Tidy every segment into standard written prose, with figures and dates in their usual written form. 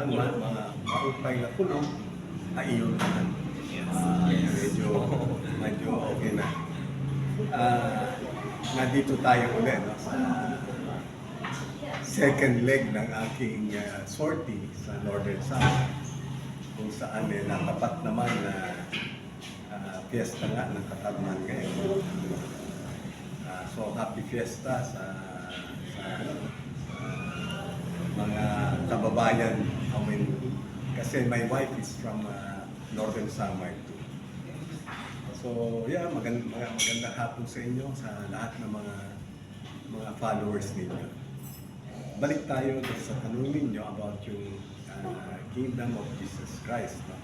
ang mga maupay na kulong ay iyon naman. Medyo okay na. Nandito tayo ulit no, sa second leg ng aking sortie sa Northern Samar, kung saan natapat naman na fiesta nga ng Katarman ngayon. So happy fiesta sa mga kababayan. Kasi my wife is from Northern Samar too. So yeah, magandang hapon sa inyo, sa lahat ng mga followers ninyo. Balik tayo sa tanungin nyo about yung Kingdom of Jesus Christ. No?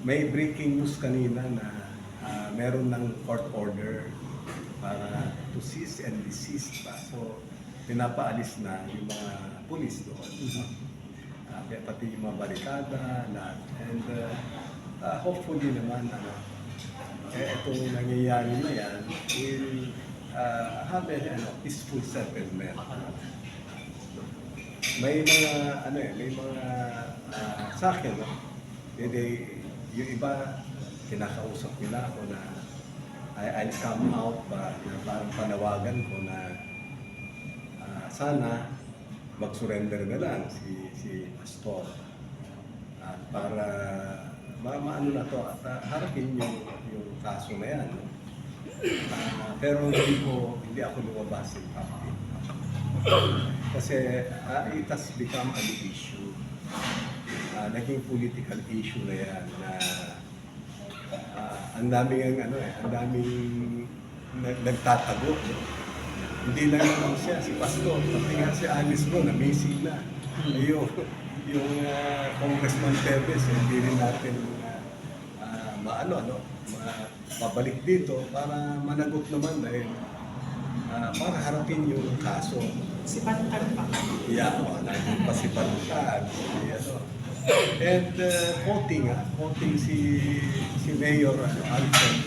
May breaking news kanina na meron ng court order para to cease and desist pa. So pinapaalis na yung mga pulis doon. Pati yung mga barikada, lahat. And hopefully naman, itong nangyayari na yan will have a peaceful settlement. May mga sa akin, no? Yung iba, kinakausap nila ako na I'll come out na parang panawagan ko na sana mag-surrender na lang si Pastor para maano na to at harapin yung kaso na yan. No? Pero hindi ako lumabas in public. Kasi it has become an issue. Naging political issue na yan na ang daming nagtatago. Hindi lang naman siya, si Pastor, pati nga si Alice mo na missing na. Yung Congressman Tevez, hindi rin natin mabalik dito para managot naman dahil para harapin yung kaso. Si Pantag pa. Yeah, nandun pa si Pantag. And quoting si Mayor Alfred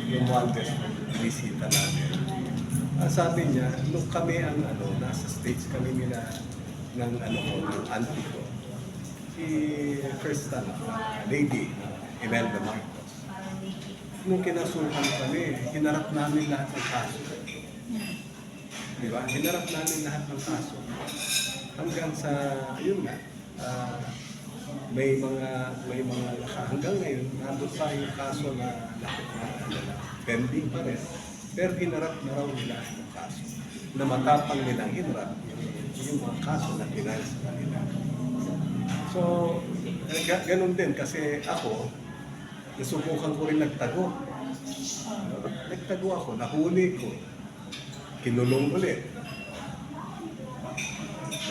Romualdez ng bisita natin. Sabi niya, nung kami nasa States kami nila ng auntie ko, si First Lady Imelda Marcos. Nung kinasuhan kami, hinarap namin lahat ng kaso. Di ba? Hinarap namin lahat ng kaso. Hanggang sa, yun nga, may mga hanggang ngayon, nandun pa yung kaso na pending pa rin. Pero hinarap na raw nila yung kaso. Na matapang nilang hinarap yung mga kaso na pinahal sa kanila. So, ganun din kasi ako, nasubukan ko rin nagtago. Nagtago ako, nahuli ko. Kinulong ulit.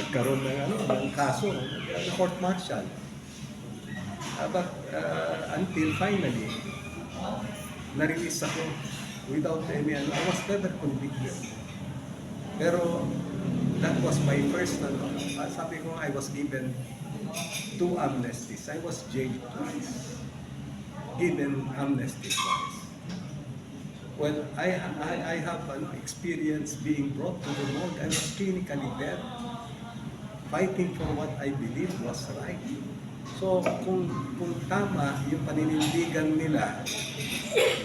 Nagkaroon ng kaso, ng court martial. But until finally, na-release ako without any I was never convicted. Pero that was my first sabi ko, I was given 2 amnesties. I was jailed twice. Given amnesty twice. When I have an experience being brought to the morgue, I was clinically dead, fighting for what I believed was right. So, kung tama yung paninindigan nila,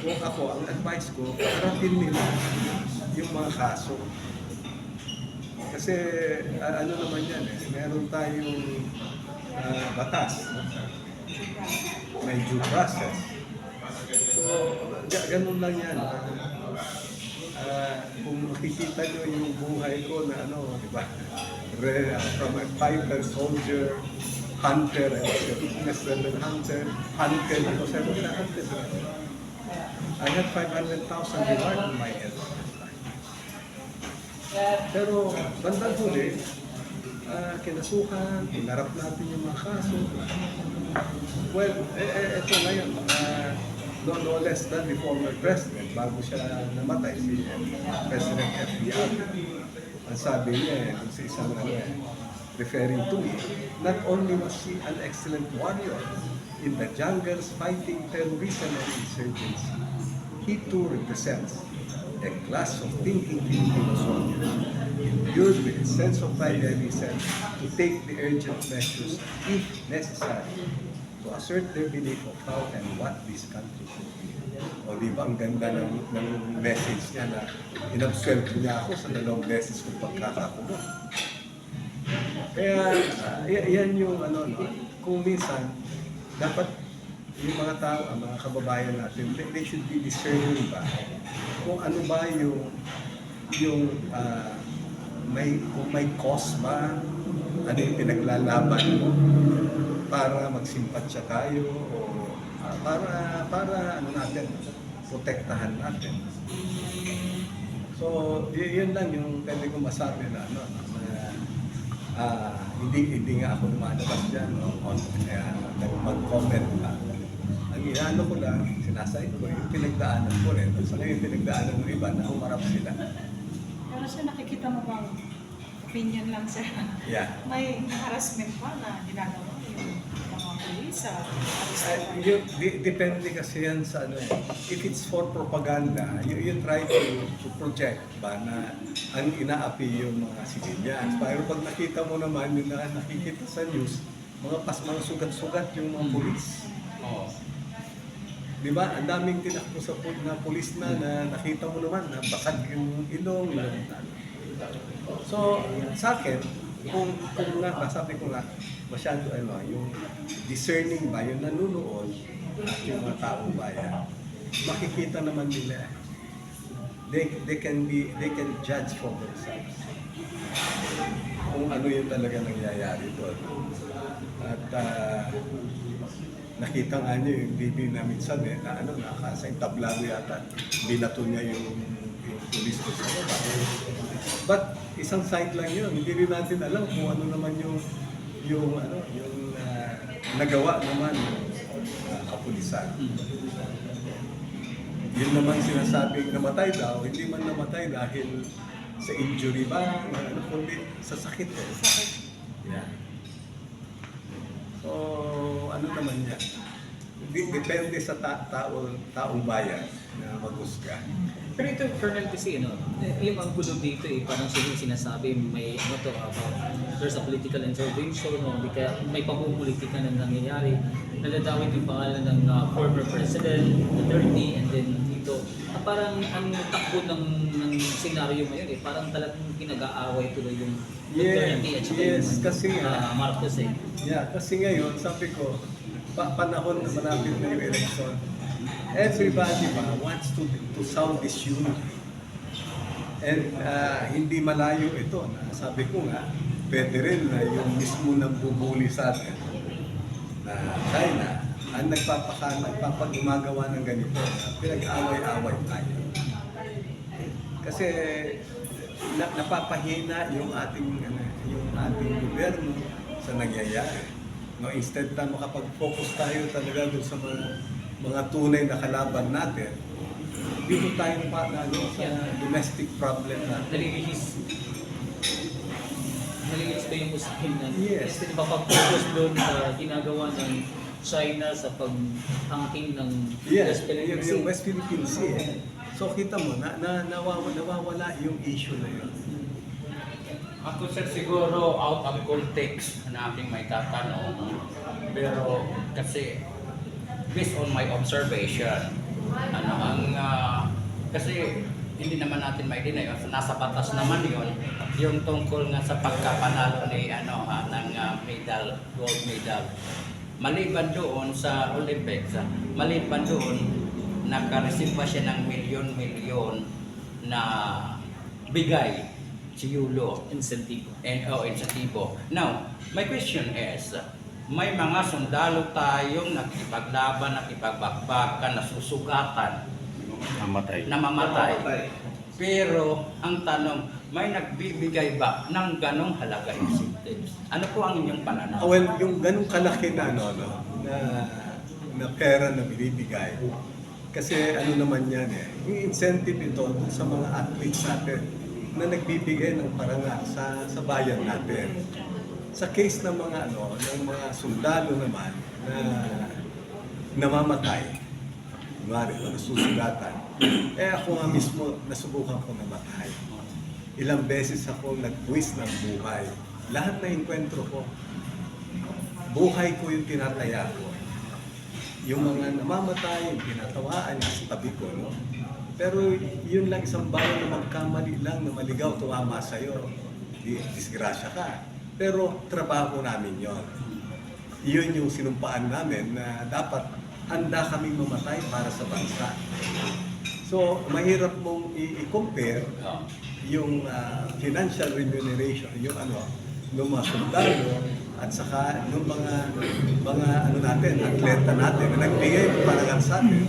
kung ako, ang advice ko, harapin nila yung mga kaso. Kasi, naman yan meron tayong batas. May due process. So, ganun lang yan. Kung makikita nyo yung buhay ko na di ba? From a fighter, soldier, hunter, hunter, I had 500,000 reward on my head. Pero bandang huli, kinasukan, hinarap natin yung mga kaso. Well, ito na yun. No less than the former president, bago siya namatay, si President FDR. Ang sabi niya, sa isang referring to me, not only was he an excellent warrior in the jungles fighting terrorism and insurgency, he too represents a class of thinking Filipino soldiers imbued with a sense of pride and sense to take the urgent measures, if necessary, to assert their belief of how and what this country should be. O di ba, ang ganda ng message niya na inabsorb niya ako sa 2 beses kong pagkakakulong. Kaya, yan yung ano, no? Kung minsan, dapat yung mga tao, ang mga kababayan natin, they should be discerning ba kung ano ba kung may cause ba, ano yung pinaglalaban mo para magsimpatya tayo o para ano natin, protektahan natin. So, yun lang yung pwede ko masabi na ano, hindi nga ako lumalabas dyan mag-comment pa. Ang inaano ko lang, sinasabi ko yung pinagdaanan ko rin. Sa ngayon pinagdaanan ng iba na umarap sila. Pero sir, nakikita mo bang opinion lang sir? Yeah. May harassment pa na ginagawa yung mga pulis sa Depende kasi yan sa ano eh. If it's for propaganda, you try to project ba na ang inaapi yung mga civilians. Pero pag nakita mo naman yung nakikita sa news, mga sugat-sugat yung mga pulis. Oh. Di ba? Ang daming tinakbo sa pulis na nakita mo naman na basag yung ilong. So, sa akin, kung sabi ko nga, masyado yung discerning ba, yung nanunood at yung mga taong bayan, makikita naman nila. They can judge for themselves kung ano yung talaga nangyayari doon. At nakita nga niyo yung bibi na minsan nakasa yung tablado yata, binato niya yung pulis ko sa baba. But isang side lang yun, hindi rin natin alam kung ano naman yung nagawa naman ng kapulisan. Yun naman sinasabing namatay daw, hindi man namatay dahil sa injury ba, kundi sa sakit eh. Yeah. So, ano naman yan? Depende sa taong bayan na maghusga. Pero ito, Colonel, kasi yung ang gulo dito parang sinasabi may there's a political intervention o hindi kaya may pamumulitika na nangyayari. Nadadawit yung pangalan ng former president, Duterte, and then dito. Parang ang takbo ng senaryo ngayon parang talagang pinag-aaway tuloy yung Duterte at saka kasi Marcos eh. Yeah, kasi ngayon, sabi ko, panahon na malapit na yung election, everybody wants to sound this unity. And hindi malayo ito. Sabi ko nga, pwede rin na yung mismo nang bubuli sa atin na China ang nagpapagumagawa ng ganito, pinag-away-away tayo. Kasi napapahina yung ating gobyerno sa nangyayari. No, instead na makapag-focus tayo talaga doon sa mga tunay na kalaban natin, dito tayo sa domestic problem natin. Nalilis ba yung usahin na Yes. Napapag-focus doon sa ginagawa ng China sa pag-hangking ng Yes, West Philippine Sea. yung West Philippine Sea. So kita mo, nawawala yung issue na yun. Ako sir siguro out of context na aking may tatanong. Pero kasi based on my observation, kasi hindi naman natin may deny, nasa batas naman yon yung tungkol nga sa pagkapanalo ni ng medal, gold medal. Maliban doon sa Olympics, maliban doon naka-receive pa siya ng milyon-milyon na bigay si Yulo. Incentivo. Incentivo. Now, my question is, may mga sundalo tayong nakipaglaban, nakipagbakbakan, nasusugatan, namamatay. Pero ang tanong, may nagbibigay ba ng ganong halaga incentives? Ano po ang inyong pananaw? Well, yung ganung kalaki na na pera na binibigay, kasi ano naman yan yung incentive ito sa mga athletes natin na nagbibigay ng parangal sa bayan natin. Sa case ng mga ng mga sundalo naman na namamatay, kunwari, nasusugatan, Eh ako nga mismo, nasubukan ko namatay. Ilang beses ako nag-twist ng buhay. Lahat na enkwentro ko, buhay ko yung tinataya ko. Yung mga namamatay, yung tinatawaan, nasa tabi ko, no? Pero yun lang isang bayan na magkamali lang, na maligaw, tumama sa'yo. Disgrasya ka. Pero trabaho namin yon. Yun yung sinumpaan namin na dapat handa kaming mamatay para sa bansa. So, mahirap mong i-compare yung financial remuneration, yung ng mga sundalo at saka ng mga natin, atleta natin na nagbigay ng parangal sa atin.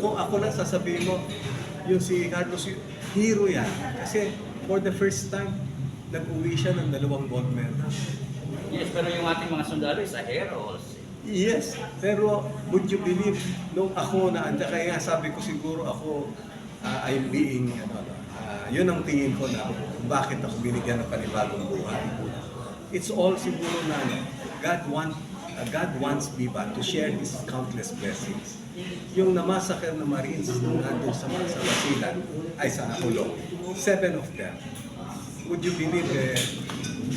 Kung ako lang sasabihin mo, yung si Carlos, hero yan. Kasi for the first time, nag-uwi siya ng 2 gold medal. Yes, pero yung ating mga sundalo is a heroes. Yes, pero would you believe, nung ako na andyan, kaya nga sabi ko siguro ako, I'm being, yun ang tingin ko na bakit ako binigyan ng panibagong buhay. It's all siguro na God wants me ba to share His countless blessings. Yung namasakal na Marines nung nandun sa Basilan, ay sa Ulo, 7 of them. Would you believe,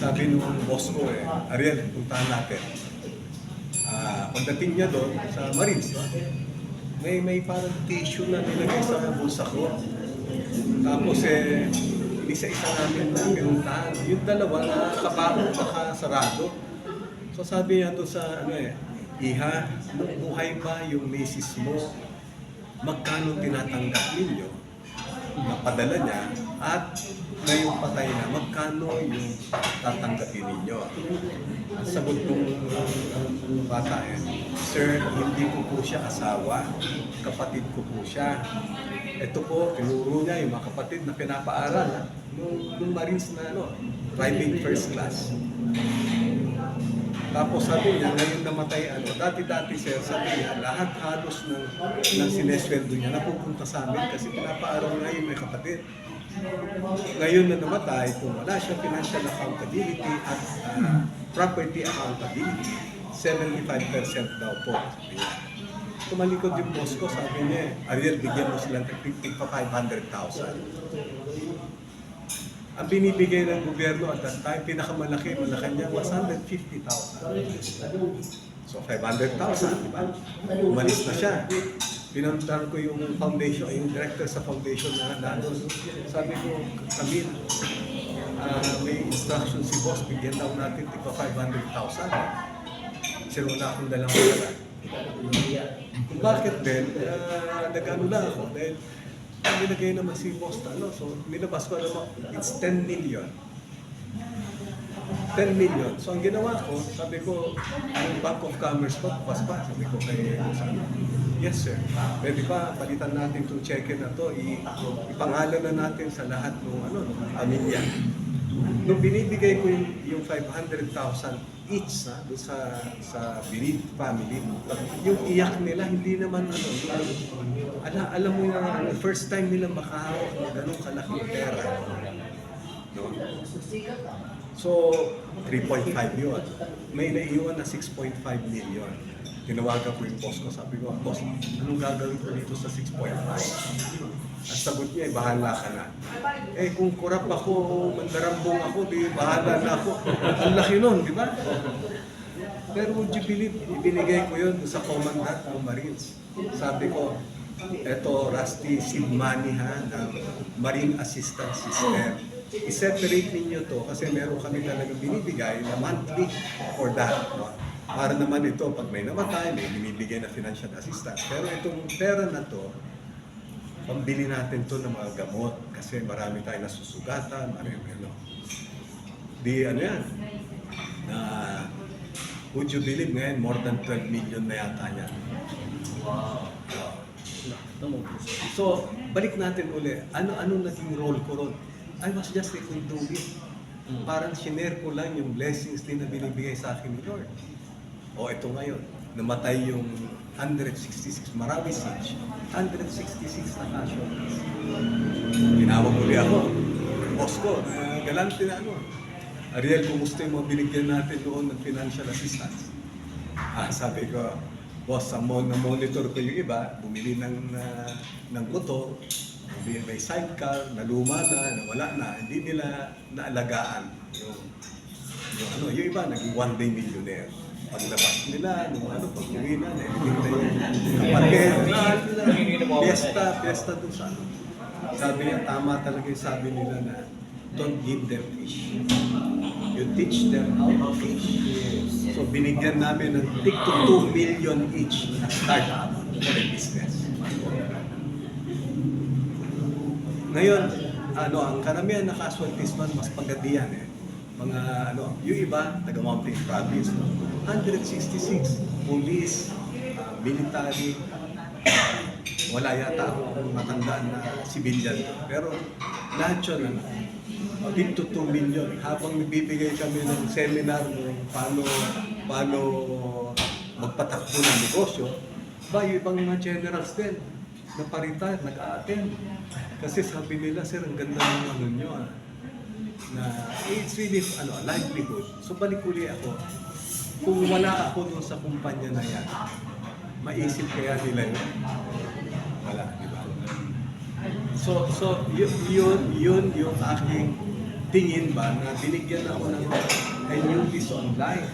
sabi nung boss ko, Ariel, puntahan natin. Pagdating niya doon sa Marines, may parang tissue na nilagay sa bulsa ko. Tapos isa-isa namin na pinuntahan. Yung dalawa na kapako nakasarado. So sabi niya doon sa Iha, nung buhay pa yung misis mo, magkano tinatanggap ninyo? Napadala niya at ngayong patay na, magkano yung tatanggapin ninyo? Ang sagot ng bata Sir, hindi ko po siya asawa, kapatid ko po siya. Ito po, tinuro niya yung mga kapatid na pinapaaral nung Marines na driving first class. Tapos sabi niya, ngayon namatay, dati-dati sir, sabi niya, lahat halos ng sinesweldo niya napupunta sa amin kasi pinapaaral nga yung may kapatid. Ngayon na namatay, kung wala siya financial accountability at property accountability, 75% daw po. Tumalikod yung boss ko, sabi niya, Ariel, bigyan mo silang pa 500,000. Ang binibigay ng gobyerno at that time, pinakamalaki, Malacanang, 150,000. So 500,000, di ba? Umalis na siya. Pinuntahan ko yung foundation, yung director sa foundation na nandun. Sabi ko, Camille, may instruction si boss, bigyan daw natin tigpa 500,000. Kasi wala akong dalang pera. Kung bakit din, nag-ano lang ako dahil nilagay naman si boss so nilabas ko it's 10 million. 10 million. So ang ginawa ko, sabi ko, yung Bank of Commerce ko, bukas pa. Sabi ko kay yes sir, pwede pa palitan natin itong cheque na to, ipangalan na natin sa lahat ng pamilya. Nung binibigay ko yung 500,000 each doon sa bereaved family, yung iyak nila, hindi naman alam mo yung first time nila makahawak ng ganong kalaking pera. No? So, 3.5 yun. May naiwan na 6.5 million. Tinawagan ko yung boss ko, sabi ko, boss, anong gagawin ko dito sa 6.5? At sagot niya, bahala ka na. Kung kurap ako, mandarambong ako, di bahala na ako. Ang laki nun, di ba? Pero would you believe, ibinigay ko yun sa commandant ng Marines. Sabi ko, eto, Rusty, seed money ng Marine Assistant System. I-separate ninyo to kasi meron kami talagang binibigay na monthly for that. No? Para naman ito, pag may namatay, may binibigay na financial assistance. Pero itong pera na to, pambili natin to ng mga gamot kasi marami tayong nasusugatan, yan. Would you believe ngayon, more than 12 million na yata yan. So, balik natin uli. Ano naging role ko ron? I was just a conduit. Parang sinare ko lang yung blessings din na binibigay sa akin ni Lord. Ito ngayon, namatay yung 166, marami siege, 166 na casualties. Tinawag uli ako, boss ko, galante na Ariel, kumusta yung mga binigyan natin doon ng financial assistance? Sabi ko, boss, ang monitor ko yung iba, bumili ng motor, may sidecar, naluma na, nawala na, hindi nila naalagaan yung iba, naging one-day millionaire. Paglabas nila, pag-uwi na, nailig na yung kapatid, fiesta doon sa ano. Sabi niya, tama talaga yung sabi nila na, don't give them fish. You teach them how to fish. So binigyan namin ng tig to 2 million each na startup for the business. Ngayon, ang karamihan na casualties man, mas pagadian eh. Mga yung iba, taga Mountain Province, 166, police, military, wala yata akong matandaan na civilian. Pero lahat yun, big to 2 million. Habang nagbibigay kami ng seminar kung paano magpatakbo ng negosyo, yung ibang mga generals din, na paritan, nag-a-attend. Kasi sabi nila, sir, ang ganda ng nyo, na it's really livelihood. So balik uli ako, kung wala ako doon sa kumpanya na yan, maisip kaya nila yun? Wala, di ba? So yun yung aking tingin ba na binigyan ako ng a new lease on life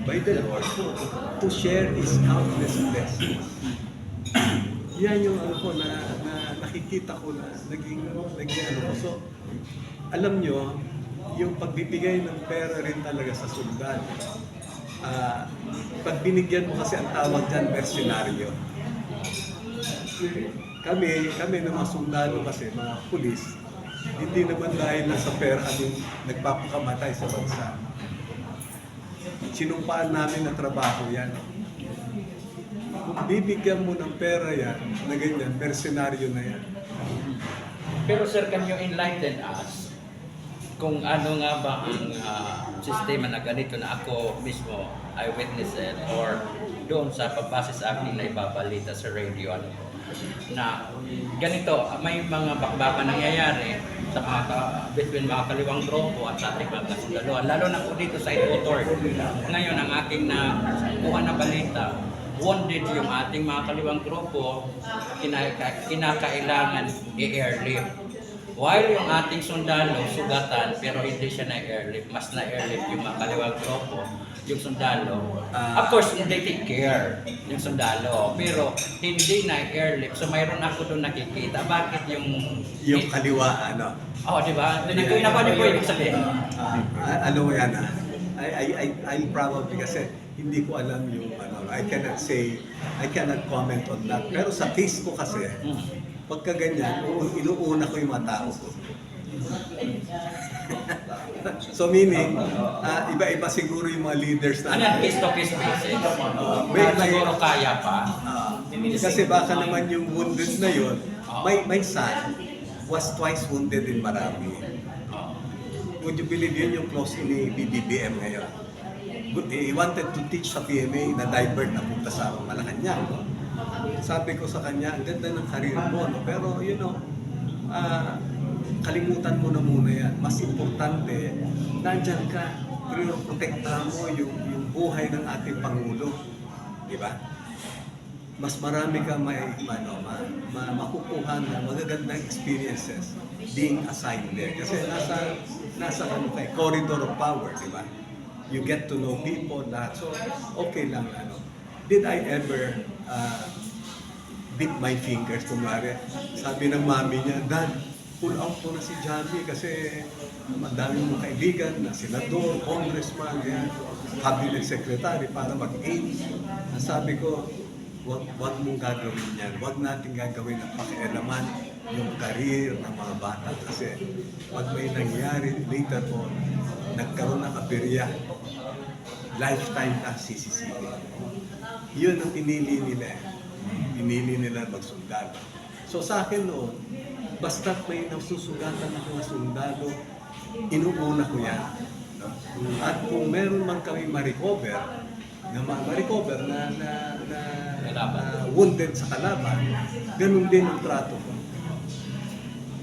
by the Lord to share His countless blessings. Yan yung ko na nakikita ko na naging So, alam nyo, yung pagbibigay ng pera rin talaga sa sundalo. Pag binigyan mo kasi ang tawag dyan, mercenaryo. Kami na mga sundalo kasi, mga pulis, hindi naman dahil nasa pera kami nagpapakamatay sa bansa. Sinumpaan namin na trabaho yan. Kung bibigyan mo ng pera yan, na ganyan, mercenaryo na yan. Pero sir, can you enlighten us kung ano nga ba ang sistema na ganito na ako mismo I witnessed it or doon sa pagbase sa aking naibabalita sa radio na ganito, may mga bakbakan nangyayari sa between mga kaliwang grupo at sa ating mga kasundaluhan. Lalo na po dito sa Itotor. Ngayon, ang aking nakuha na balita, wounded yung ating mga kaliwang grupo, kinakailangan i-airlift. While yung ating sundalo, sugatan, pero hindi siya na-airlift. Mas na-airlift yung mga kaliwang grupo, yung sundalo. Of course, they take care yung sundalo, pero hindi na-airlift. So mayroon ako doon nakikita. Bakit yung kaliwa, di ba? Napano po ibig sabihin? Yan, I'll probably kasi hindi ko alam yung I cannot comment on that. Pero sa case ko kasi, pagka ganyan, inuuna ko yung mga tao ko. So meaning, iba-iba siguro yung mga leaders na. Ano yan, case-to-case basis? Siguro kaya pa. Kasi baka naman yung wounded na yun, my son was twice wounded in Marami. Would you believe yun yung close ni BBBM ngayon? He wanted to teach sa PMA na divert na punta sa Malacanang. Sabi ko sa kanya, ang ganda ng karir mo, pero kalimutan mo na muna yan. Mas importante, nandyan ka, pero protektahan mo yung buhay ng ating Pangulo. Di ba? Mas marami ka makukuha na magagandang experiences being assigned there. Kasi nasa corridor of power, di ba? You get to know people, lahat. So, okay lang. Did I ever beat my fingers? Kumari, sabi ng mami niya, Dad, pull out po na si Jamie kasi madami mong kaibigan na senador, congressman, cabinet secretary para mag-aid. Sabi ko, wag mong gagawin yan. Wag natin gagawin ang pakialaman yung career ng mga bata kasi pag may nangyari later on, nagkaroon ng aberya, lifetime ka sisisihin. Yun ang pinili nila. Pinili nila magsundalo. So sa akin noon, basta't may nasusugatan ako na sundalo, inuuna ko yan. No? At kung meron man kami ma-recover na wounded sa kalaban, ganun din ang trato ko.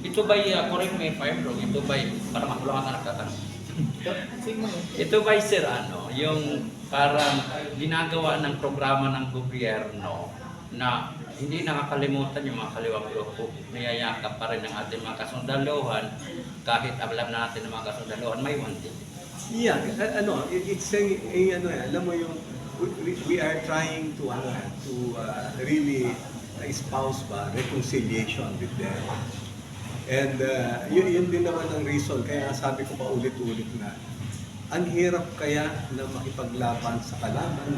Ito ba'y, correct me if I'm wrong, ito ba'y, para makulungan na nagtatanong. Sige mo. Ito ba sir, yung parang ginagawa ng programa ng gobyerno na hindi nakakalimutan yung mga kaliwang grupo, niyayakap pa rin ang ating mga kasundaluhan kahit alam natin ng mga kasundaluhan may wanted. Yeah, it's alam mo yung, we are trying to, really espouse reconciliation with them. And yun din naman ang reason, kaya sabi ko pa ulit-ulit na, ang hirap kaya na makipaglaban sa kalaban,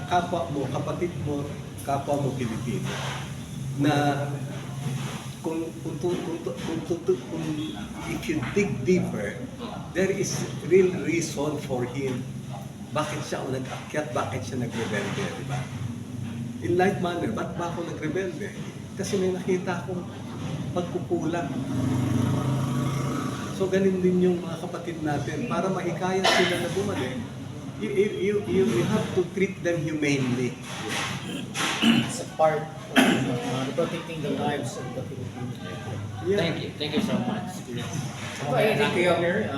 kapwa mo, kapatid mo, kapwa mo Pilipino, na kung if you dig deeper, there is real reason for him. Bakit siya nag-akyat, bakit siya nagrebelde, di ba? In like manner, ba't ba ako nagrebelde? Kasi may nakita akong pagkukulang. So ganun din yung mga kapatid natin. Para mahikayat sila na bumalik, you have to treat them humanely. It's a part of protecting the lives of the Filipinos. Yeah. Thank you so much. Anything to you, Mayor?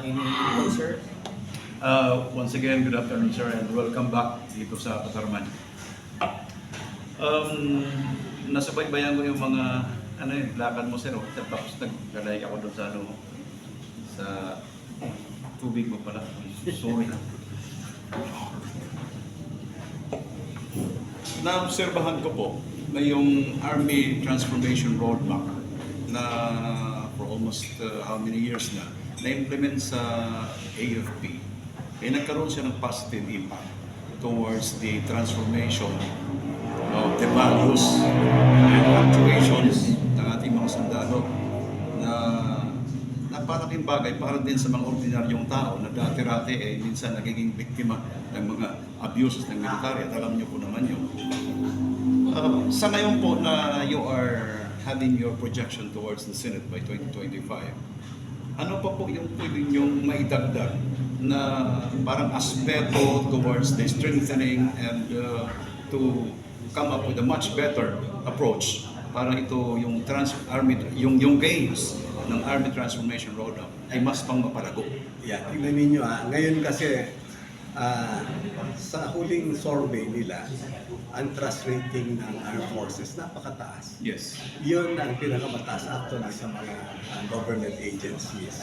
Any sir? Once again, good afternoon, sir, and welcome back dito sa Patarman. Nasabaybayan ko yung mga lakad mo, sir. Tapos nagkalay ako doon sa tubig mo pala. Sorry. Naobserbahan ko po na yung Army Transformation Roadmap na for almost how many years na-implement sa AFP, nagkaroon siya ng positive impact towards the transformation of the values and actuations ng ating mga sundalo na napalaking bagay para din sa mga ordinaryong tao na dati-rati minsan nagiging biktima ng mga abuses ng military at alam niyo po naman yun. Sa ngayon po na you are having your projection towards the Senate by 2025, ano pa po yung pwede niyong maidagdag na parang aspeto towards the strengthening and to come up with a much better approach para ito yung yung gains ng Army Transformation Roadmap ay mas pang mapalago. Yeah, tingnan ninyo ngayon kasi sa huling survey nila, ang trust rating ng Armed Forces napakataas. Yes. Yun ang pinakamataas actually sa mga government agencies.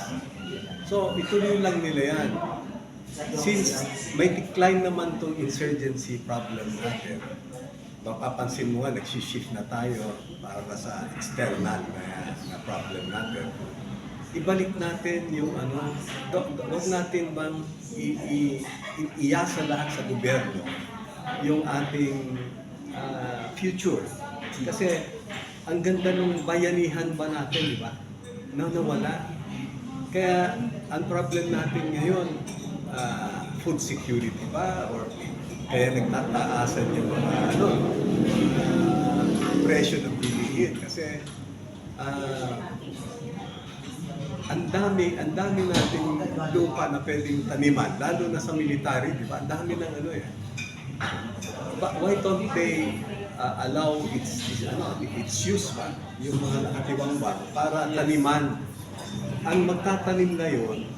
So ituloy lang nila yan. Since may decline naman tong insurgency problem natin, mapapansin mo nga, nagsishift na tayo para sa external na problem natin. Ibalik natin yung huwag natin bang iasa lahat sa gobyerno yung ating future. Kasi ang ganda ng bayanihan ba natin, di ba? Nawala. Kaya ang problem natin ngayon, food security ba? Or kaya nagtataasan yung mga presyo ng bilihin. Kasi ang dami nating lupa na pwedeng taniman, lalo na sa military, di ba? Ang dami ng Why don't they allow its use ba? Yung mga nakatiwang ba? Para taniman. Ang magtatanim ngayon,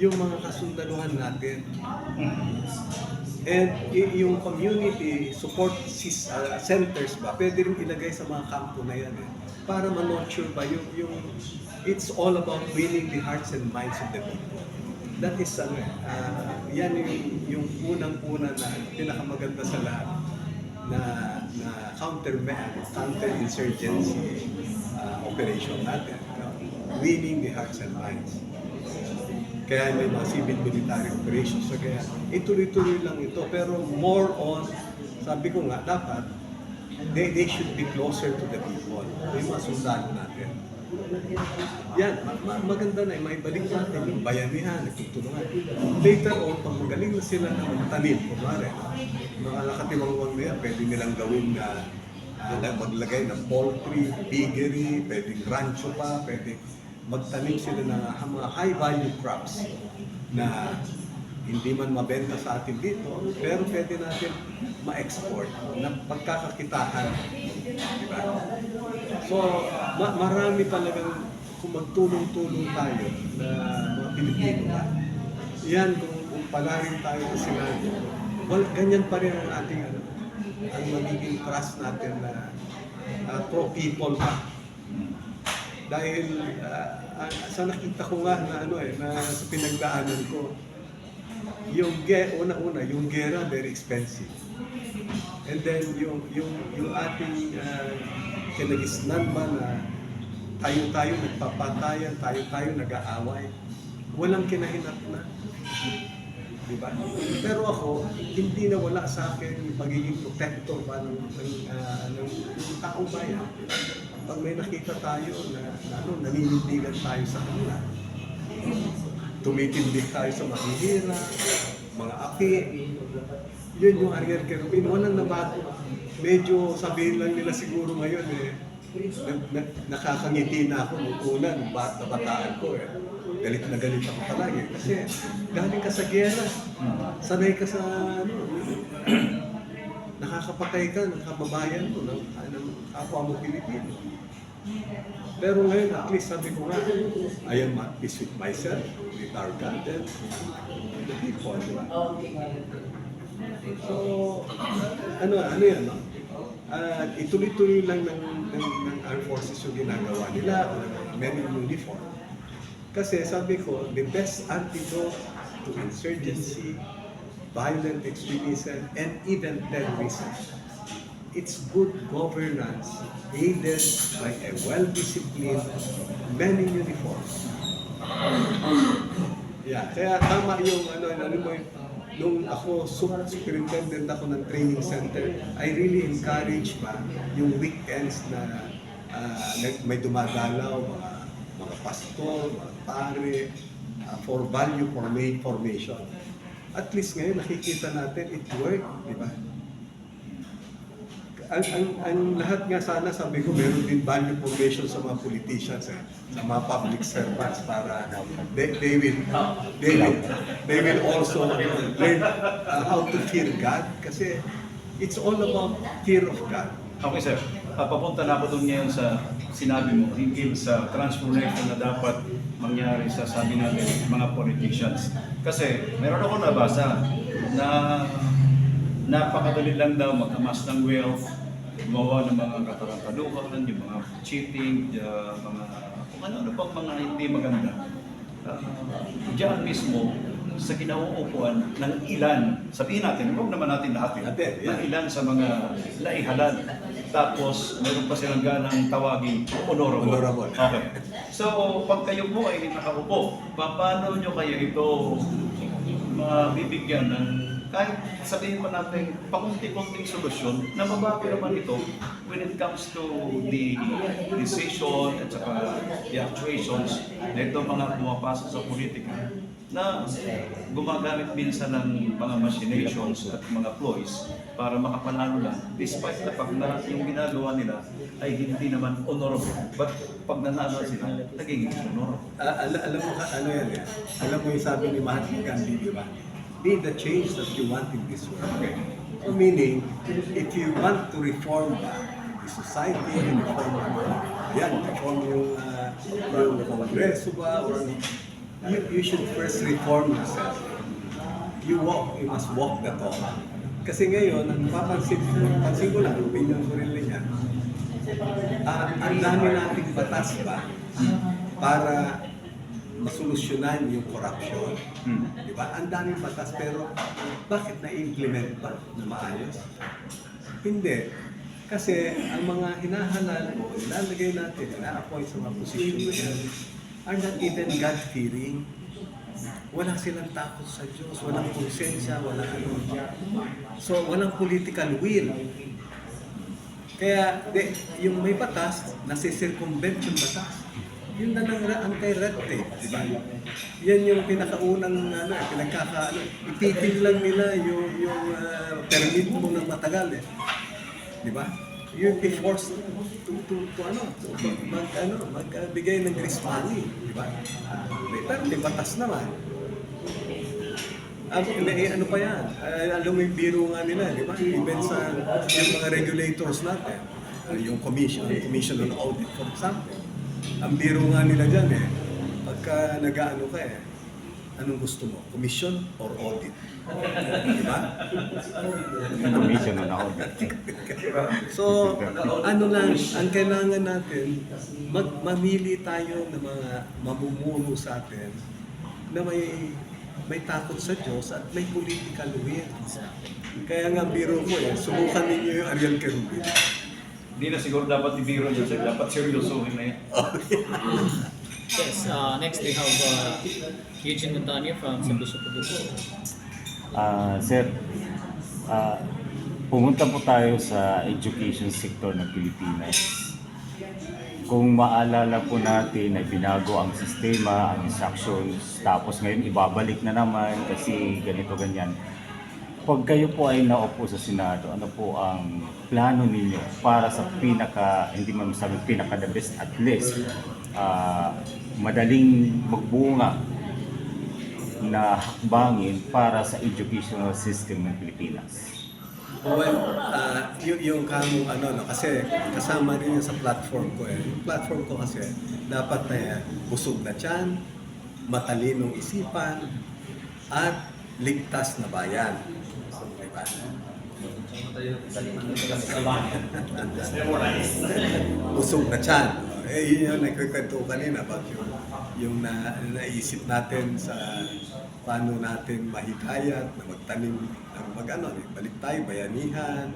yung mga kasundaluhan natin. And yung community support centers ba, pwede rin ilagay sa mga kampo na yan para ma-nurture ba yung it's all about winning the hearts and minds of the people. That is yan yung unang-una na pinakamaganda sa lahat na counter-insurgency operation natin. Winning the hearts and minds. Kaya may mga civil military operations. So kaya ituloy-tuloy lang ito. Pero more on, sabi ko nga, dapat they should be closer to the people. Yung mga sundalo natin. Yan, maganda na, maibalik natin yung bayanihan, nagtutulungan. Later on, pag magaling na sila na magtanim, kumare, mga nakatiwangwang na yan, pwede nilang gawin na maglagay ng poultry, piggery, pwedeng rancho pa, pwedeng magtanim sila ng mga high-value crops na hindi man mabenta sa atin dito, pero pwede natin ma-export na pagkakakitahan. Diba? So, marami talagang kung magtulong-tulong tayo na mga Pilipino ba, yan kung palarin tayo sa Senado, ganyan pa rin ang ating ang magiging trust natin na pro-people pa. Dahil sa nakita ko nga na na sa pinagdaanan ko, yung una-una, yung gera very expensive. And then yung ating kinagisnan ba na tayo nagpapatayan, tayo nag-aaway, walang kinahinat na. Diba? Pero ako, hindi na wala sa akin yung pagiging protector ba ng taong bayan. Pag may nakita tayo na naninindigan tayo sa kanila, tumitindig tayo sa mahihira, mga api, yun yung Ariel Kerubin, walang nabago. Medyo sabihin lang nila siguro ngayon nakakangiti na ako nung una, nung bataan ko galit na galit ako palagi. Kasi galing ka sa gera, sanay ka sa nakakapatay ka ng kababayan mo, ng kapwa mo Pilipino. Pero ngayon, at least sabi ko nga, I am at peace with myself, with our God, and the people, di ba? So, ano yan, no? Ituloy-tuloy lang ng armed forces yung ginagawa nila, o ng men in uniform. Kasi sabi ko, the best antidote to insurgency, violent extremism, and even terrorism, it's good governance aided by a well-disciplined men in uniform. Yeah, kaya tama yung nung ako superintendent ako ng training center, I really encourage pa yung weekends na may dumadalaw, mga pastor, mga pare, for value formation. At least ngayon nakikita natin it worked, di ba? Ang lahat nga sana, sabi ko, meron din value formation sa mga politicians, sa mga public servants para they will also learn how to fear God, kasi it's all about fear of God. Okay sir, papunta na ako doon ngayon sa sinabi mo, hinggil sa transformation na dapat mangyari sa sabi natin mga politicians. Kasi meron ako nabasa na napakadali lang daw mag-amass ng wealth, gumawa ng mga katarantaduhan, yung mga cheating, mga kung ano-ano pang mga hindi maganda. Diyan mismo, sa kinauupuan ng ilan, sabihin natin, huwag naman natin lahat ng ilan sa mga laihalal. Tapos, meron pa silang ganang tawagin honorable. Okay. So, pag kayo po ay nakaupo, paano nyo kayo ito mabibigyan ng kahit sabihin pa natin pakunti-kunting solusyon na mabago naman ito when it comes to the decision at saka the actuations na ito mga pumapasok sa politika na gumagamit minsan ng mga machinations at mga ploys para makapanalo lang despite the fact na yung ginagawa nila ay hindi naman honorable, but pag nanalo sila, nagiging honorable. Alam mo ano yan alam mo yung sabi ni Mahatma Gandhi, di ba? Be the change that you want in this world. So meaning, if you want to reform the society, reform yung Kongreso ba, or you should first reform yourself. You must walk the talk. Kasi ngayon, pansin ko lang, opinion ko rin yan, ang dami nating batas ba para masolusyonan yung corruption. Diba? Ang daming batas, pero bakit na-implement ba na maayos? Hindi. Kasi ang mga hinahalal mo, ilalagay natin, na-appoint sa mga posisyon na yan, are not even God-fearing. Wala silang takot sa Diyos, walang konsensya, walang ano. So, walang political will. Kaya, yung may batas, nasi-circumvent yung batas. Yun na lang anti-red tape, di ba? Yan yung pinakaunang, ipitin lang nila yung permit mo ng matagal, di ba? You'll be forced magbigay ng grease money, di ba? Pero may batas naman. Ano pa yan? Alam mo yung biro nga nila, di ba? Even sa yung mga regulators natin, yung commission on audit, for example. Ang biro nga nila dyan pagka nag-ano ka anong gusto mo? Commission or audit? Di ba? Commission na ako. So, ano lang, ang kailangan natin, mamili tayo ng mga mamumuno sa atin na may takot sa Diyos at may political will. Kaya nga biro ko subukan ninyo yung Ariel Kerubin. Hindi na siguro dapat ibiro niyo, sir. Dapat seryosohin na yan. Yes, next we have Eugene Montaño from San Bishop of Luzon. Sir, pumunta po tayo sa education sector ng Pilipinas. Kung maalala po natin ay binago ang sistema, ang instructions, tapos ngayon ibabalik na naman kasi ganito ganyan. Pag kayo po ay naupo sa Senado, ano po ang plano ninyo para sa hindi man masabi pinaka the best, at least madaling magbunga na hakbangin para sa educational system ng Pilipinas? Well, yung kamo kasi kasama rin yun sa platform ko Yung platform ko kasi dapat busog na tiyan, matalinong isipan, at ligtas na bayan. So, diba? Busog na tiyan. Yun yung nagkikwento kanina about yung naisip natin sa paano natin mahikayat na magtanim ng balik tayo, bayanihan,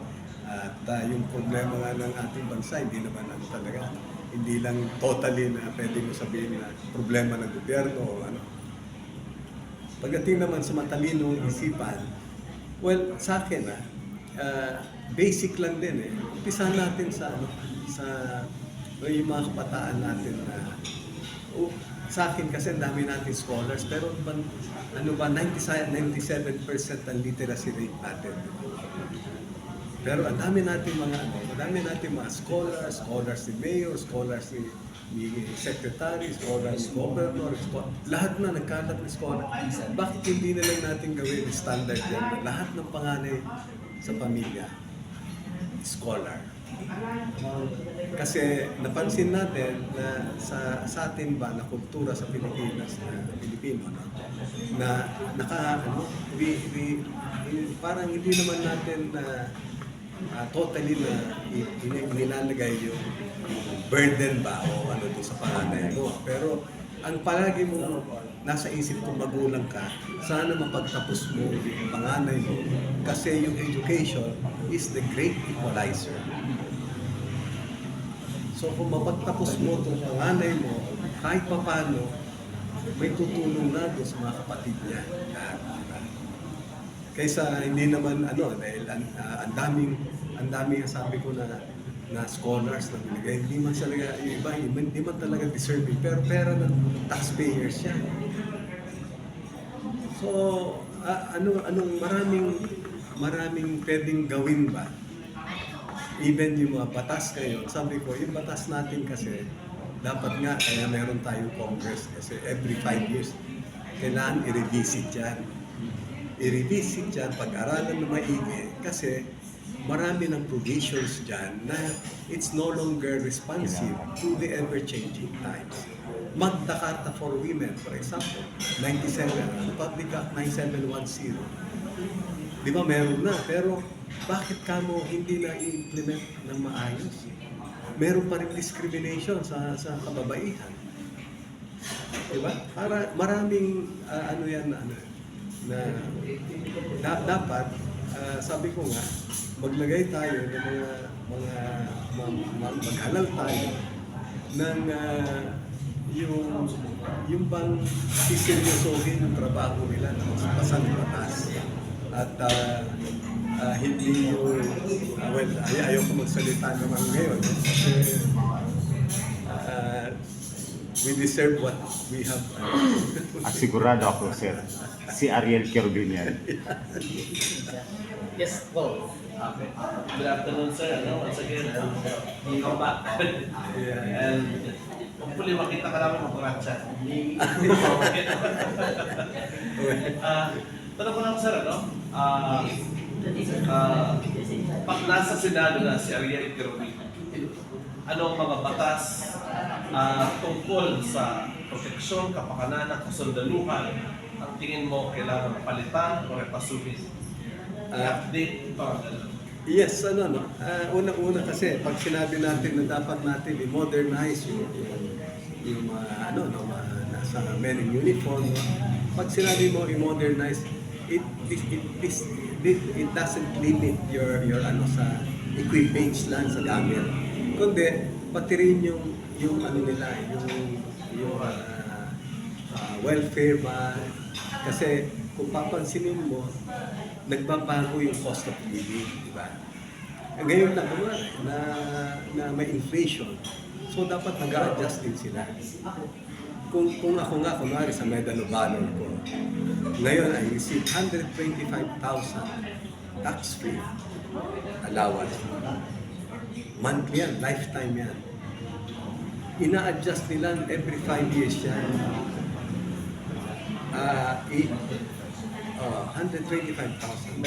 at yung problema nga ng ating bansa, hindi naman talaga, hindi lang totally na pwede mo sabihin na problema ng gobyerno o Pagdating naman sa matalinong isipan, well, sa akin basic lang din Umpisahan natin sa yung mga kabataan natin sa akin kasi ang dami natin scholars, pero 97% ang literacy rate natin. Pero ang dami natin mga scholars ni mayor, scholars ni secretary, scholars ni governor, lahat na nagkalat ng scholar. Bakit hindi na lang natin gawin standard yan? Lahat ng panganay sa pamilya, scholar. Kasi napansin natin na sa atin ba na kultura sa Pilipinas na Pilipino parang hindi naman natin totally na nilalagay yung burden ba o doon sa panganay mo. Pero ang palagi mo nasa isip kung magulang ka, sana mapagtapos mo yung panganay mo kasi yung education is the great equalizer. So kung mapagtapos mo itong panganay mo, kahit papano, may tutulong na doon sa mga kapatid niya. Kaysa hindi naman dahil ang daming sabi ko na scholars na binigay, hindi man talaga, yung iba, hindi man talaga deserving, pero pera ng taxpayers siya. So, maraming pwedeng gawin ba? Even yung mga batas ngayon, sabi ko, yung batas natin kasi, dapat nga, kaya meron tayong Congress kasi every 5 years, kailangan i-revisit yan. I-revisit yan, pag-aralan na maigi, kasi marami ng provisions dyan na it's no longer responsive to the ever-changing times. Magna Carta for Women, for example, 97, Republic Act 9710. Di ba meron na, pero bakit kamo hindi na i-implement ng maayos? Meron pa rin discrimination sa kababaihan. Di ba? Para maraming dapat sabi ko nga, maglagay tayo ng maghalal tayo ng yung bang siseryosohin yung trabaho nila na magpasan ng batas. At hindi yung, ayaw ko magsalita naman ngayon kasi we deserve what we have. Sigurado ako, sir. Si Ariel Kerubin yan. Yes, Paul. Okay. Good afternoon, sir. Once again, welcome back. And hopefully makita ka namin mag-ratsa. Tanong ko lang, sir, pag nasa Senado na si Ariel Kerubin, ano ang mga batas tungkol sa proteksyon, kapakanan at kasundaluhan, ang tingin mo kailangan palitan o repasuhin? I-update ito. Yes, unang-una kasi pag sinabi natin na dapat natin i-modernize yung mga nasa men in uniform, pag sinabi mo i-modernize, it doesn't limit your sa equipage lang sa gamit, kundi pati rin yung nila, yung welfare ba, kasi kung papansinin mo, nagbabago yung cost of living, di ba? Ngayon na may inflation, so dapat nag-a-adjust din sila. Kung ako nga, kunwari sa Medal of Honor ko, ngayon I receive 125,000 tax-free allowance. Monthly yan, lifetime yan. Ina-adjust nila every 5 years yan. 125,000.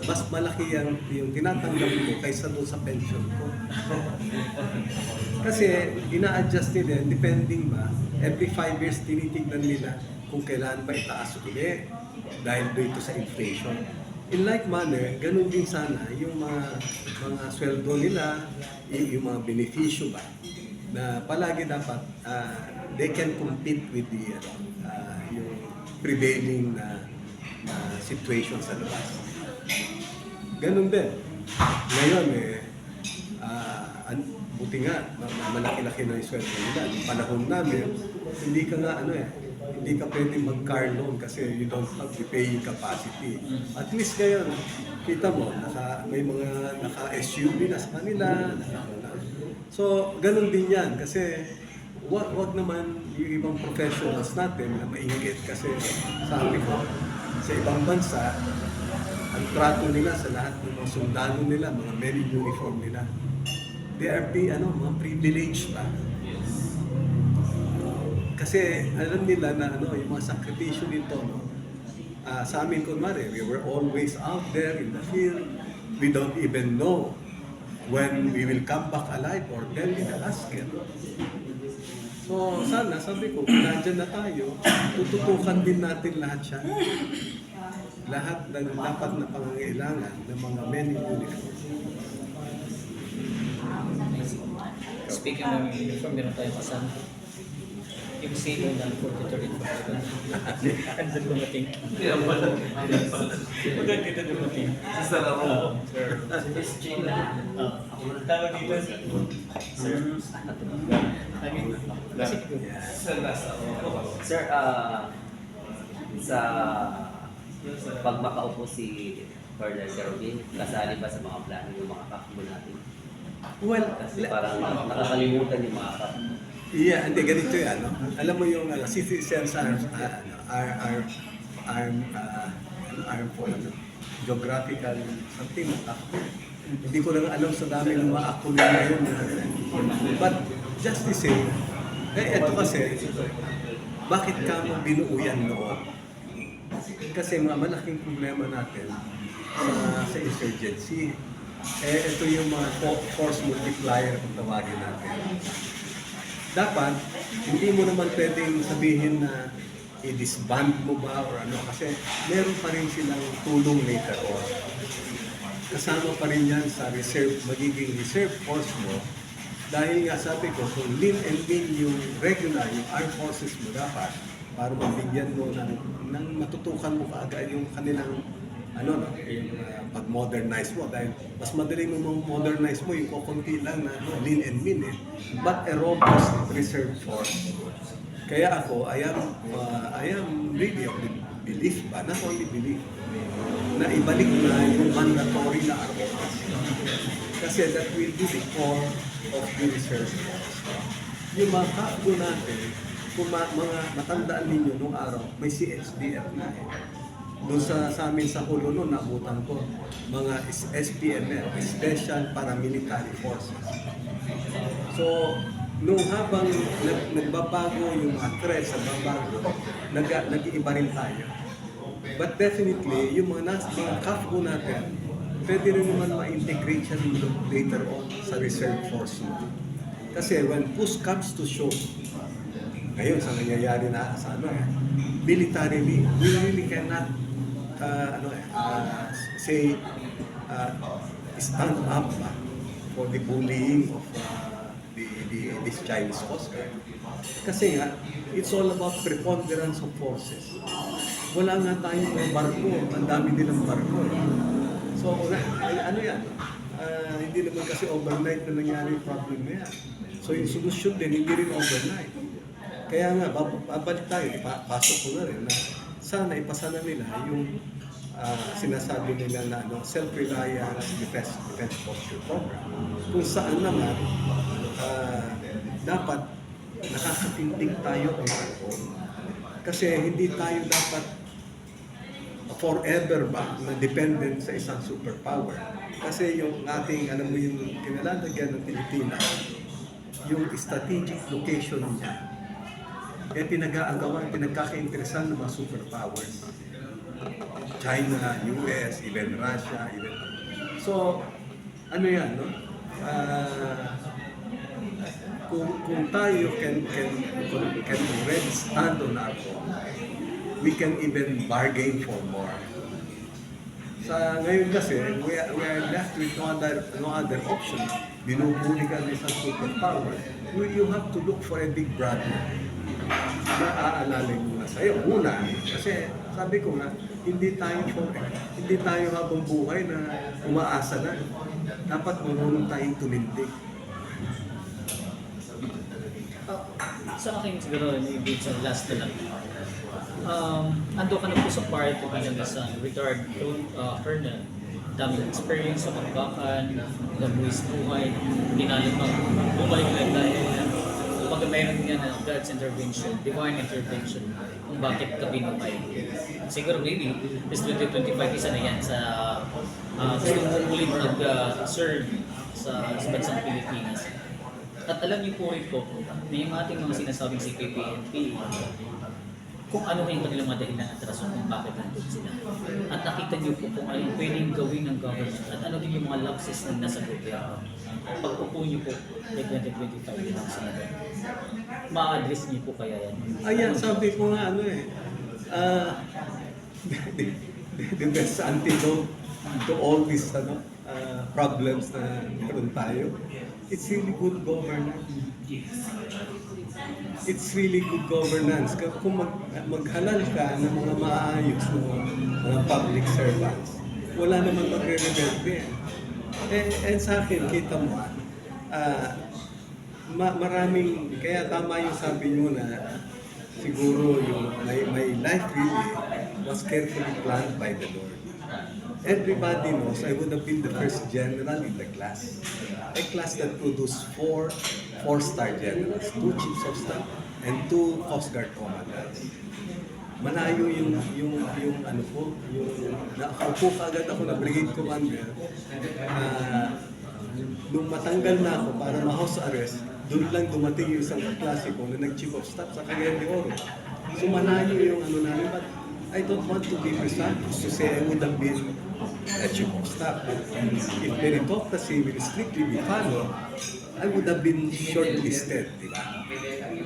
Mas malaki yung tinatanggap ko kaysa doon sa pension ko. Kasi ina-adjust nila, depending ba, every 5 years tinitignan nila kung kailan ba itaas ulit dahil dito sa inflation. In like manner, ganun din sana yung mga sweldo nila, yung mga benepisyo ba, na palagi dapat they can compete with the yung prevailing na situation sa labas. Ganun din. Ngayon buti nga, malaki-laki na yung sweldo nila. Yung panahon namin, hindi ka pwedeng mag-car loan kasi you don't have the paying capacity. At least ngayon, kita mo, may mga naka-SUV na sa kanila. So, ganun din yan kasi wag naman yung ibang professionals natin na maingit kasi sabi ko, sa ibang bansa, ang trato nila sa lahat ng mga sundalo nila, mga men in uniform nila, they are mga privileged pa. Kasi alam nila na yung mga sakripisyo nito, sa amin kunwari, we were always out there in the field. We don't even know when we will come back alive or dead in the casket. So sana, sabi ko, kung nandyan na tayo, tututukan din natin lahat siya. Lahat ng dapat na pangangailangan ng mga men in uniform. Speaking of uniform, meron tayong kasama. Yung CEO ng 40-30 and then dumating. Maganda kita dumating. Sa laro. Sir. Tawag dito, sir. Sa nasa Sir, sa pag makaupo si Colonel Kerubin, kasali ba sa mga plano ng mga kakbo natin? Well, Kasi parang nakakalimutan yung mga kakbo. yeah, hindi, ganito yan. Alam mo yung citizens are for geographical something. Hindi ko lang alam sa dami ng mga acronym ngayon. But just to say, ito kasi, bakit kamo binuuyan noon? Kasi mga malaking problema natin sa insurgency. Ito yung mga force multiplier kung tawagin natin. Dapat, hindi mo naman pwedeng sabihin na i-disband mo ba or ano kasi meron pa rin silang tulong later on. Kasama pa rin yan sa magiging reserve force mo dahil nga sabi ko, kung lean and mean yung regular, yung armed forces mo dapat para mabigyan mo ng matutukan mo kaagad yung kanilang yung pag-modernize mo dahil mas madali mo modernize mo yung kukunti lang na lean and mean but a robust reserve force. Kaya ako, I am really of the belief ba, not only belief, na ibalik na yung mandatory na armed force. Kasi that will be the core of the reserve force. Yung mga kakbo natin, kung mga matandaan ninyo nung araw, may CSDF na doon sa amin sa Hulo noon, naabutan ko, mga SPML, Special Paramilitary Forces. So, nung habang nagbabago yung mga threats sa babago, nag-iiba rin tayo. But definitely, yung mga KAFGO natin, pwede rin naman ma-integrate siya later on sa reserve force mo. Kasi when push comes to shove, ngayon sa nangyayari na sa militarily, we really cannot say stand up for the bullying of this Chinese Coast Guard. Kasi nga, it's all about preponderance of forces. Wala nga tayong mga barko, ang dami nilang barko. So, ano yan? Hindi naman kasi overnight na nangyari yung problem na yan. So, yung solusyon din, hindi rin overnight. Kaya nga, babalik tayo, pasok ko na rin na sana ipasa na nila yung sinasabi nila na self-reliance defense posture program. Kung saan naman, dapat nakakatindig tayo kung ano. Kasi hindi tayo dapat forever na dependent sa isang superpower. Kasi yung ating, alam mo yung kinalalagyan ng Pilipinas, yung strategic location niya, pinag-aagawan, pinagkakainteresan ng mga superpowers. China, US, even Russia, even... So, ano yan, no? Kung tayo can already stand on our own, we can even bargain for more. Sa ngayon kasi, we are left with no other option. Binubuli ka ng isang superpower. You have to look for a big brother na aalalay muna sa'yo. Una, kasi sabi ko nga, hindi tayo habang buhay na umaasa na. Dapat marunong tayong tumindig. Sa akin siguro, maybe sa last na lang. Ando ka na po sa part o bilang isang retired colonel. Daming experience sa pagbakan, nabuhis buhay, ginalipang bumalik lang dahil kapag mayroon nga na God's intervention, divine intervention, kung bakit ka binuhay. Siguro maybe, this 2025 isa na yan sa gusto mo ulit mag-serve sa bansang Pilipinas. At alam niyo po rin po, na yung ating mga sinasabing CPP-NP, kung ano yung kanilang mga dahilan at rason kung bakit nandun sila. At nakita niyo po kung ano yung pwedeng gawin ng government at ano din yung mga lapses na nasa gobyerno. Pag-upo niyo po, like 2025 yun ang sinabi. Ma-address niyo po kaya yan? Ayan, sabi ko nga the best antidote to all these problems na meron tayo, it's really good governance. It's really good governance. Kung maghalal ka ng mga maayos na mga public servants, wala naman magre-rebelde. And sa akin, kita mo, maraming, kaya tama yung sabi nyo na siguro yung my life really was carefully planned by the Lord. Everybody knows I would have been the first general in the class. A class that produced four-star generals, 2 chiefs of staff, and 2 Coast Guard commandants. Manayo yung nakaupo kaagad ako na brigade commander. Nung matanggal na ako para ma-house arrest, doon lang dumating yung isang klase ko na nag-chief of staff sa Cagayan de Oro. So manayo yung namin, but I don't want to be presumptuous to say I would have been a chief of staff. If meritocracy will strictly be followed, I would have been shortlisted, di ba?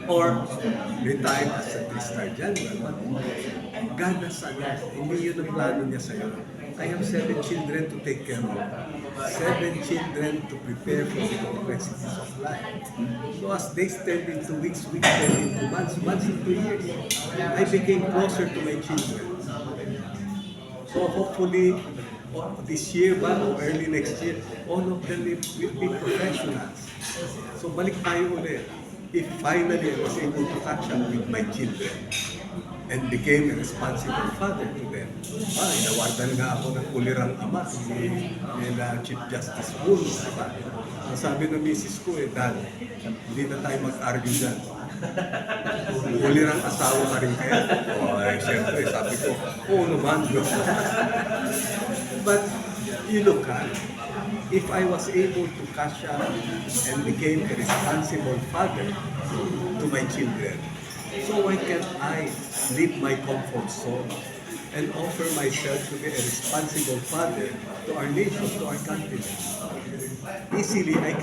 Or retired as a 3-star general. But God has hindi yun ang plano niya sa'yo. I have 7 children to take care of. 7 children to prepare for the complexities of life. So as days turned into weeks turned into months into years, I became closer to my children. So hopefully, this year or early next year, all of them will be professionals. So balik tayo ulit. If finally I was able to catch up with my children and became a responsible father to them. Inawardan nga ako ng kulirang ama nila Chief Justice Wool. Diba? Ang sabi ng misis ko Dad, hindi na tayo mag-argue dyan. Kulirang asawa ka rin kaya? Siyempre, sabi ko, oo naman. But you look at, if I was able to catch up and became a responsible father to my children, so why can't I leave my comfort zone and offer myself to be a responsible father to our nation, to our country. Easily, I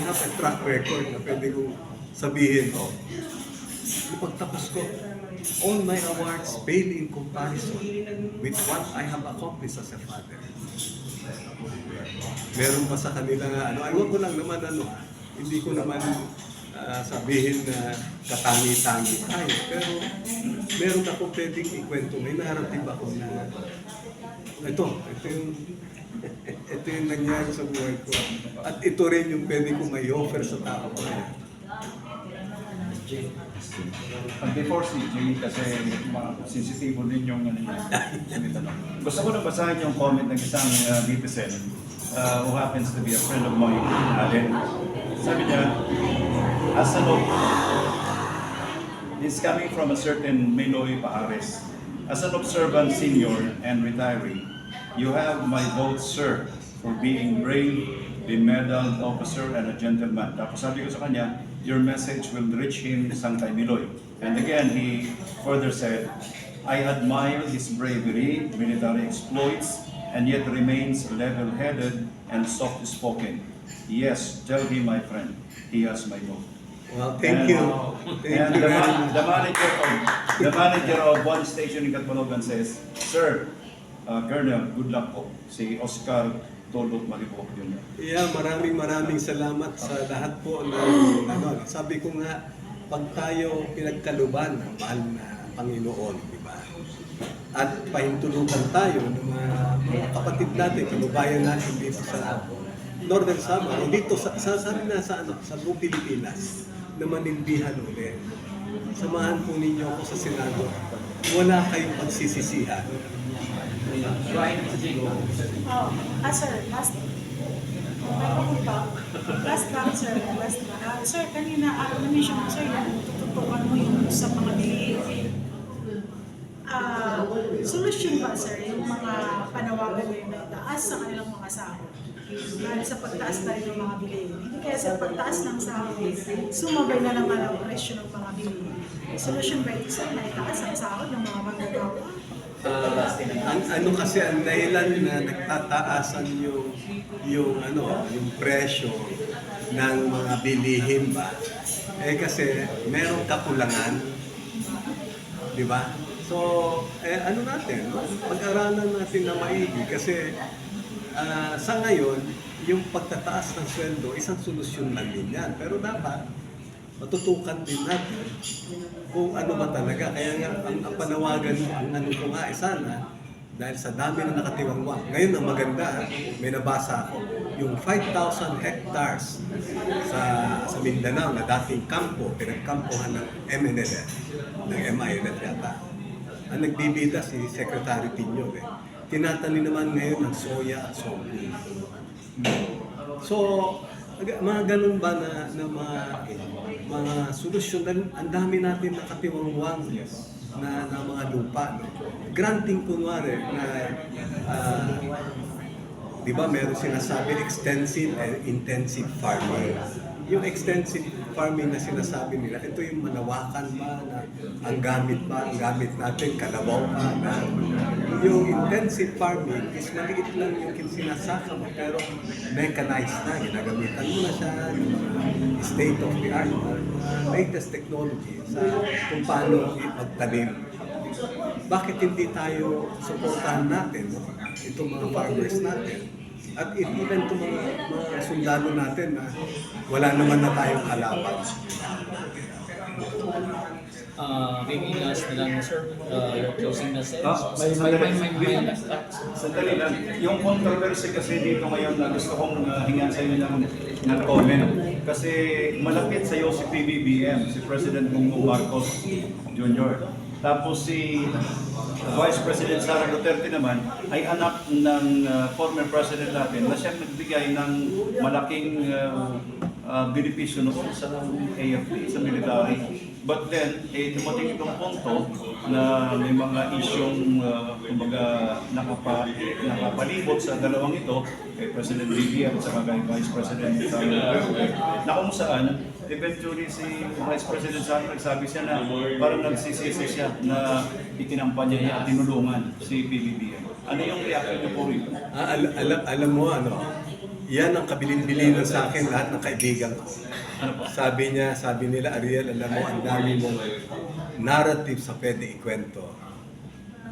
have a track record na pwede kong sabihin ko. Pagtapos ko, all my awards pale in comparison with what I have accomplished as a father. Meron pa sa kanila nga, ayaw ko lang naman hindi ko naman sabihin na katangi-tangi tayo. Pero meron ako pwedeng ikwento. May narrative ako na ito yung nangyari sa buhay ko. At ito rin yung pwede ko may offer sa tao ko. Before si Jay, kasi sensitibo din yung gusto ko na basahin yung comment ng isang netizen who happens to be a friend of mine, Allen. Sabi niya, this coming from a certain Meloy Pahares. As an observant senior and retiree, you have my vote, sir, for being brave, bemedaled officer, and a gentleman. Tapos sabi ko sa kanya, your message will reach him, Sangkay Miloy. And again, he further said, I admire his bravery, military exploits, and yet remains level-headed and soft-spoken. Yes, tell him, my friend, he has my vote. Well, thank you. Thank you very much. The manager of one station in Catbalogan says, Sir, Colonel, good luck po. Si Oscar Tolot Maripok yun. Yeah, maraming salamat sa lahat po sabi ko nga, pag tayo pinagkaluban ng mahal na Panginoon, di ba? At pahintulutan tayo ng mga kapatid natin, kalubayan natin dito sa Northern Samar, o dito sa buong Pilipinas, na manindihan ulit. Samahan po ninyo ako sa Senado. Wala kayong pagsisisihan. Sir, last lang, sir. Sir, kanina, na-mention mo, sir, yung tututukan mo yung sa mga delay. Solusyon ba, sir, yung mga panawagan na yung taas sa kanilang mga sahod? Dahil sa pagtaas na rin ng mga bilhin. Hindi kaya sa pagtaas ng sahod, sumabay na naman ang presyo ng mga bilhin. Solusyon ba ito, sir, na itaas ang sahod ng mga manggagawa? Kasi ang dahilan na nagtataasan yung presyo ng mga bilihin ba, kasi merong kakulangan, di ba? So, pag-aralan natin na maigi kasi sa ngayon, yung pagtataas ng sweldo, isang solusyon lang din yan. Pero dapat, matutukan din natin kung ano ba talaga. Kaya nga, ang panawagan, ko nga, sana, dahil sa dami na nakatiwangwang. Ngayon, ang maganda, may nabasa ako, yung 5,000 hectares sa Mindanao na dating kampo, pinagkampuhan ng MNLF, ng MILF yata. Ang nagbibida si Secretary Piñol tinatanim naman ngayon ng soya at sorghum. So, mga ganun ba na mga solusyon, ang dami natin nakatiwangwang na mga lupa. No? Granting kunwari na, di ba meron sinasabi extensive and intensive farming. Yung extensive farming na sinasabi nila, ito yung manawakan ba na ang gamit natin, kalabaw pa na yung intensive farming is maliit lang yung sinasaka mo pero mechanized na, ginagamitan mo na siya yung state of the art, latest technology sa kung paano ipagtanim. Bakit hindi tayo suportahan natin itong mga farmers natin? At even itong mga sundalo natin na wala naman na tayong kalaban. Maybe last na lang, sir, closing message. Sandali lang. Yung controversy kasi dito ngayon na gusto kong hingan sa inyo ng comment. Kasi malapit sa iyo si PBBM, si President Bongbong Marcos Jr. Tapos si Vice President Sara Duterte naman ay anak ng former President natin na siyang nagbigay ng malaking benepisyo noon sa AFP, sa military. But then, dumating itong punto na may mga isyong nakapalibot sa dalawang ito, kay President BBM at saka kay Vice President Sara Duterte, na kung saan eventually si Vice President Sara nagsabi siya na parang nagsisisi siya na itinampanya niya at tinulungan si PBBM. Ano yung reaction niyo po rito? Alam mo ano, yan ang kabilin-bilinan sa akin lahat ng kaibigan ko. Sabi nila, Ariel, alam mo, ang dami mong narrative sa pwede ikwento.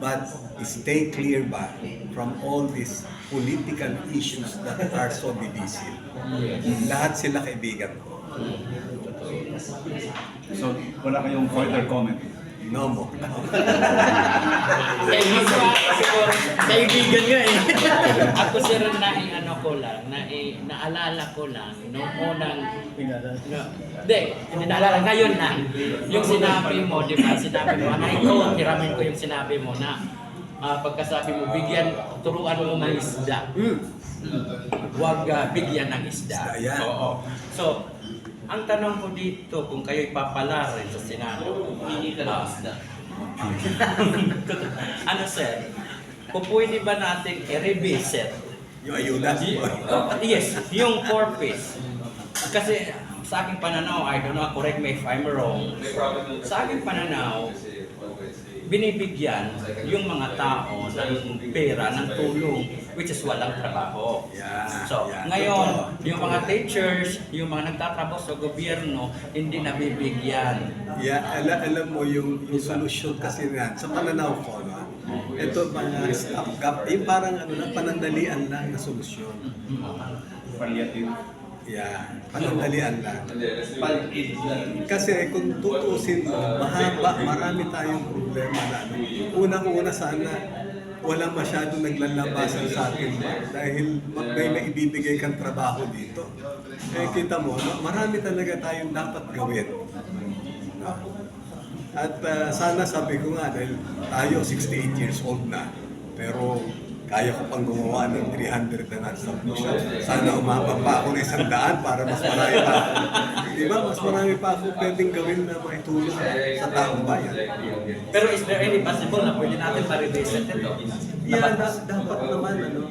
But stay clear ba from all these political issues that are so divisive. Lahat sila kaibigan ko. So, wala kayong further comment? No mo. Kaibigan nga eh. Ako sir ano ko lang, naalala ko lang nung unang hindi naalala ngayon na yung sinabi mo, di ba? Sinabi mo, hiramin ko yung sinabi mo na pagkasabi mo, turuan mo ng isda. Huwag bigyan ng isda. Isda, yan. Oo. So, ang tanong ko dito, kung kayo ipapala rin sa Senado, Hindi ka lang isda. ano sir, kung pwede ba natin i-revisit Yung ayuda. yes, yung purpose. Kasi sa aking pananaw, I don't know, correct me if I'm wrong, sa aking pananaw, binibigyan yung mga tao ng pera, ng tulong, which is walang trabaho. Yeah, So, yeah. ngayon, yung mga teachers, yung mga nagtatrabaho sa gobyerno, hindi nabibigyan. Yeah, alam mo yung solusyon kasi yan, sa pananaw ko, no? Ito mga stopgap, yung parang panandalian lang na solusyon. Palliative. Yeah, panandalian lang. Kasi kung tutusin mo, marami tayong problema na ano. Unang-una sana, walang masyado naglalabasan sa atin dahil may maibibigay kang trabaho dito. Eh kita mo, no? Marami talaga tayong dapat gawin. No? At sana sabi ko nga, dahil tayo 68 years old na, pero kaya ko pang gumawa ng 300 na non-submission. Sana umabang pa ako ng 100 para mas marami pa ako. Di ba? Mas marami pa ako pwedeng gawin na maitulong sa taong bayan. Pero is there any possible na pwede natin ma-revisit ito? Yeah, dapat naman, ano.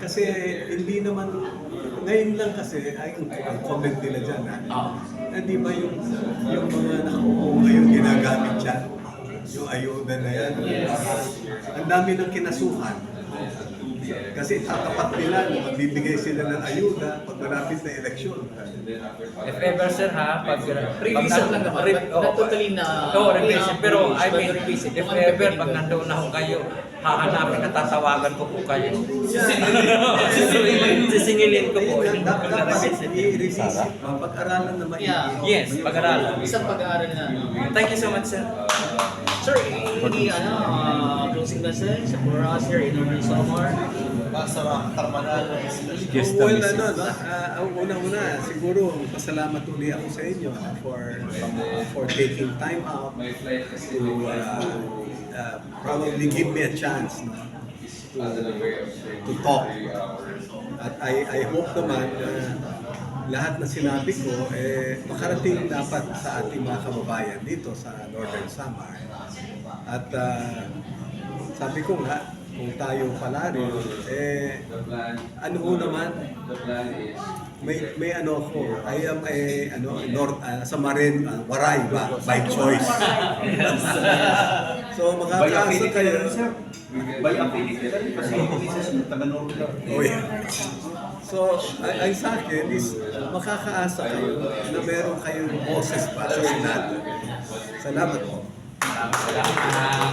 Kasi hindi naman, ngayon lang kasi, ay, ang comment nila dyan, di ba yung mga nakaupo ngayon ginagamit dyan, yung ayuda na yan, ang dami ng kinasuhan. Kasi tatapat nila na magbibigay sila ng ayuda pag malapit na eleksyon. If ever sir ha, Revisit lang naman, but totally na... Oo, revisit. Pero I mean, revisit. if ever pag nandoon na ho kayo, hahanapin at tatawagan ko po kayo. Sisingilin ko po. Dapat i-revisit, pag-aralan na maigi. Yes, pag-aralan. Isang pag-aaral na. Thank you so much sir. Sir, hindi closing message for us here in Northern Samar. Just a Well, message. ang una-una, siguro pasalamat uli ako sa inyo for taking time out to probably give me a chance, no, to talk. At I hope naman na lahat na sinabi ko makarating dapat sa ating mga kababayan dito sa Northern Samar. At sabi ko nga, kung tayo pala rin, ano ho naman, may ano ako, I am Samarin, Waray ba, by choice. So makakaasa kayo. By affiliate, kasi hindi siya taga-North. Oh, yeah. So, ay sa akin is makakaasa kayo na meron kayong boses pa sa Senado. Salamat po. Salamat.